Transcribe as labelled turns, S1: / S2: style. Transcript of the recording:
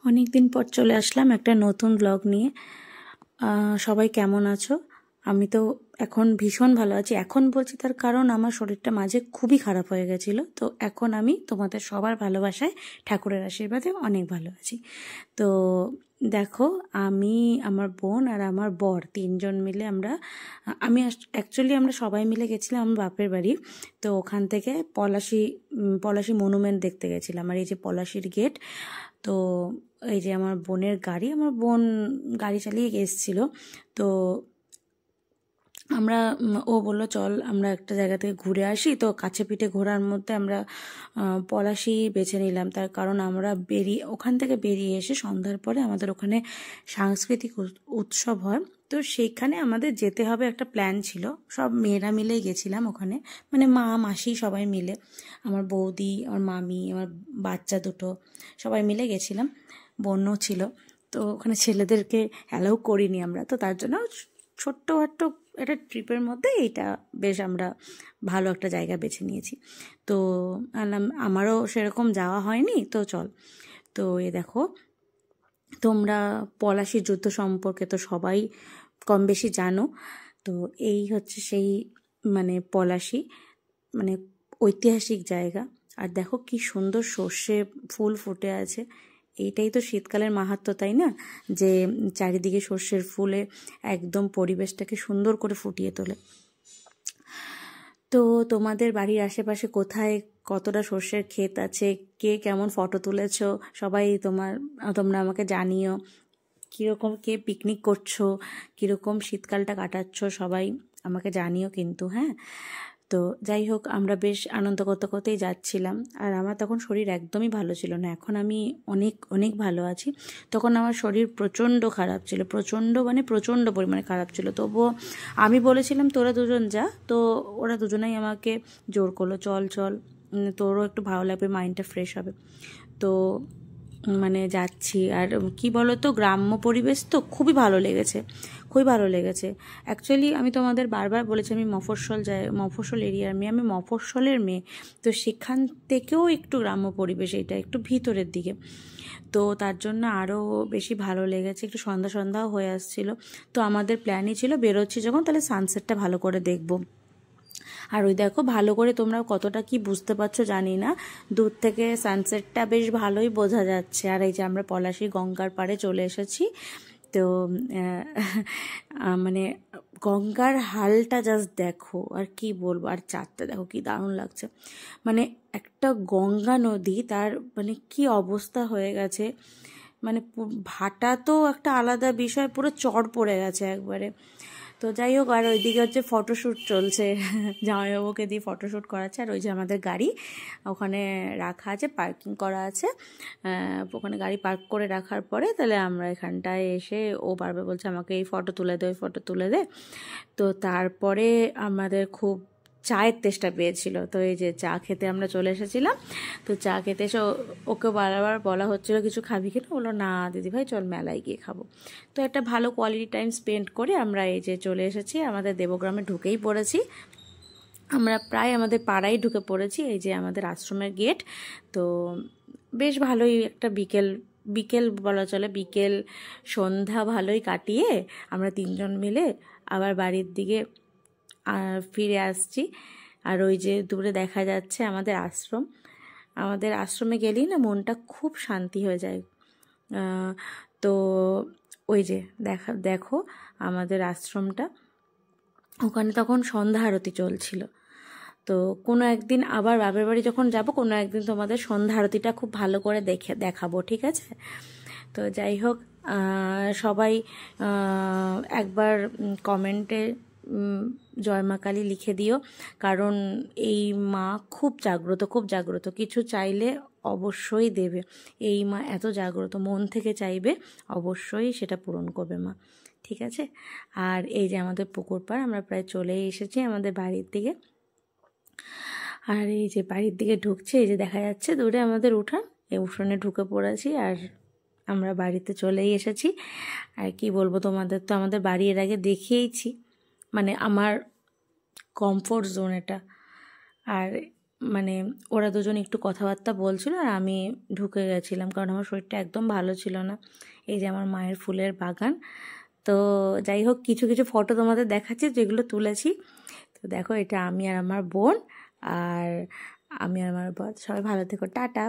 S1: অনেক দিন পর চলে আসলাম একটা নতুন ব্লগ নিয়ে। সবাই কেমন আছো? আমি তো এখন ভীষণ ভালো আছি। এখন বলছি তার কারণ আমার শরীরটা মাঝে খুবই খারাপ হয়ে গেছিল। তো এখন আমি তোমাদের সবার ভালোবাসায়, ঠাকুরের আশীর্বাদে অনেক ভালো আছি। তো দেখো, আমি, আমার বোন আর আমার বর তিনজন মিলে অ্যাকচুয়ালি আমরা সবাই মিলে গেছিলাম আমার বাপের বাড়ি। তো ওখান থেকে পলাশী মনুমেন্ট দেখতে গেছিলাম। আর এই যে পলাশীর গেট, তো এই যে আমার বোনের গাড়ি, আমার বোন গাড়ি চালিয়ে এসেছিল। তো ও বললো চল আমরা একটা জায়গা থেকে ঘুরে আসি। তো কাছে পিঠে ঘোরার মধ্যে আমরা পলাশী বেছে নিলাম। তার কারণ আমরা ওখান থেকে বেরিয়ে এসে সন্ধ্যার পরে আমাদের ওখানে সাংস্কৃতিক উৎসব হয়। তো সেইখানে আমাদের যেতে হবে, একটা প্ল্যান ছিল। সব মেয়েরা মিলেই গেছিলাম ওখানে, মানে মা মাসি সবাই মিলে, আমার বৌদি, আমার মামি, আমার বাচ্চা দুটো, সবাই মিলে গেছিলাম। বোনও ছিল। তো ওখানে ছেলেদেরকে অ্যালাউ করিনি আমরা। তো তার জন্য ছোট্ট একটা ট্রিপের মধ্যে এইটা বেশ আমরা ভালো একটা জায়গা বেছে নিয়েছি। তো আমারও সেরকম যাওয়া হয়নি, তো চল। তো দেখো, তোমরা পলাশীর যুদ্ধ সম্পর্কে তো সবাই কম বেশি জানো। তো এই হচ্ছে সেই মানে পলাশী, মানে ঐতিহাসিক জায়গা। আর দেখো কি সুন্দর সর্ষে ফুল ফুটে আছে। এইটাই তো শীতকালের মাহাত্ম্য, তাই না? যে চারিদিকে সর্ষের ফুলে একদম পরিবেশটাকে সুন্দর করে ফুটিয়ে তোলে। তো তোমাদের বাড়ির আশেপাশে কোথায় কতটা সর্ষের ক্ষেত আছে, কে কেমন ফটো তুলেছো সবাই তোমরা আমাকে জানিও। কীরকম কে পিকনিক করছো, কীরকম শীতকালটা কাটাচ্ছ, সবাই আমাকে জানিও কিন্তু, হ্যাঁ। তো যাই হোক, আমরা বেশ আনন্দ করতে করতেই যাচ্ছিলাম। আর আমার তখন শরীর একদমই ভালো ছিল না। এখন আমি অনেক অনেক ভালো আছি। তখন আমার শরীর প্রচণ্ড খারাপ ছিল, প্রচণ্ড পরিমাণে খারাপ ছিল। তবুও আমি বলেছিলাম তোরা দুজন যা। তো ওরা দুজনেই আমাকে জোর করলো, চল চল, তোরও একটু ভালো লাগবে, মাইন্ডটা ফ্রেশ হবে। তো যাচ্ছি। আর কি বলো তো, গ্রাম্য পরিবেশ তো খুবই ভালো লেগেছে। অ্যাকচুয়ালি আমি তোমাদের বারবার বলেছি আমি মফস্বল এরিয়ার মেয়ে, আমি মফস্বলের মেয়ে। তো সেখান থেকেও একটু গ্রাম্য পরিবেশ, এটা একটু ভিতরের দিকে। তো তার জন্য আরও বেশি ভালো লেগেছে। একটু সন্ধ্যাও হয়ে আসছিল। তো আমাদের প্ল্যানই ছিল বেরোচ্ছি যখন, তাহলে সানসেটটা ভালো করে দেখবো। আর ওই দেখো, ভালো করে তোমরা কতটা কি বুঝতে পারছো জানি না, দূর থেকে সানসেটটা বেশ ভালোই বোঝা যাচ্ছে। আর এই যে আমরা পলাশী গঙ্গার পাড়ে চলে এসেছি। তো মানে গঙ্গার হালটা জাস্ট দেখো, আর কি বলবো, আর চারটা দেখো কি দারুণ লাগছে। মানে একটা গঙ্গা নদী, তার কি অবস্থা হয়ে গেছে, ভাটা তো একটা আলাদা বিষয়, পুরো চড় পড়ে গেছে একবারে। তো যাই হোক, আর ওইদিকে হচ্ছে ফটোশ্যুট চলছে, জামাইবাবুকে দিয়ে ফটোশ্যুট করাচ্ছে। আর ওই যে আমাদের গাড়ি ওখানে রাখা আছে, পার্কিং করা আছে। ওখানে গাড়ি পার্ক করে রাখার পরে তাহলে আমরা এখানটায় এসে, ও বারবার বলছে আমাকে এই ফটো তুলে দে, ওই ফটো তুলে দে। তো তারপরে আমাদের খুব চায়ের তেষ্টা পেয়েছিল। তো এই যে চা খেতে আমরা চলে এসেছিলাম। তো চা খেতে এসে ওকে বারবার বলা হচ্ছিলো কিছু খাবি কিনা, বললো না দিদিভাই চল মেলায় গিয়ে খাবো। তো একটা ভালো কোয়ালিটি টাইম স্পেন্ড করে আমরা এই যে চলে এসেছি, আমাদের দেবগ্রামে ঢুকেই পড়েছি। আমরা প্রায় আমাদের পাড়ায় ঢুকে পড়েছি। এই যে আমাদের আশ্রমের গেট। তো বেশ ভালোই একটা বিকেল বলা চলে, বিকেল সন্ধ্যা ভালোই কাটিয়ে আমরা তিনজন মিলে আবার বাড়ির দিকে ফিরে আসছি। আর ওই যে দূরে দেখা যাচ্ছে আমাদের আশ্রম। আমাদের আশ্রমে গেলেই না মনটা খুব শান্তি হয়ে যায়। তো ওই যে দেখো আমাদের আশ্রমটা, ওখানে তখন সন্ধ্যা আরতি চলছিল। তো কোনো একদিন আবার বাপের বাড়ি যখন যাব, কোনো একদিন তোমাদের সন্ধ্যা আরতিটা খুব ভালো করে দেখাবো, ঠিক আছে? তো যাই হোক, সবাই একবার কমেন্টে জয় মা কালী লিখে দিও, কারণ এই মা খুব জাগ্রত, কিছু চাইলে অবশ্যই দেবে। এই মা এত জাগ্রত, মন থেকে চাইবে অবশ্যই সেটা পূরণ করবে মা, ঠিক আছে? আর এই যে আমাদের পুকুর পাড়, আমরা প্রায় চলেই এসেছি আমাদের বাড়ির দিকে। আর এই যে বাড়ির দিকে ঢুকছে, এই যে দেখা যাচ্ছে দূরে আমাদের উঠান, এই উঠানে ঢুকে পড়েছি আর আমরা বাড়িতে চলেই এসেছি। আর কি বলবো তোমাদের, তো আমাদের বাড়ি এর আগে দেখিয়েছি, আমার কমফোর্ট জোন এটা। আর মানে ওরা দুজন একটু কথাবার্তা বলছিল আর আমি ঢুকে গেছিলাম, কারণ আমার শরীরটা একদম ভালো ছিল না। এই যে আমার মায়ের ফুলের বাগান। তো যাই হোক, কিছু কিছু ফটো তোমাদের দেখাচ্ছি যেগুলো তুলেছি। তো দেখো, এটা আমি আর আমার বোন, আর আমি আর আমার বর। সবাই ভালো থেকো, টাটা।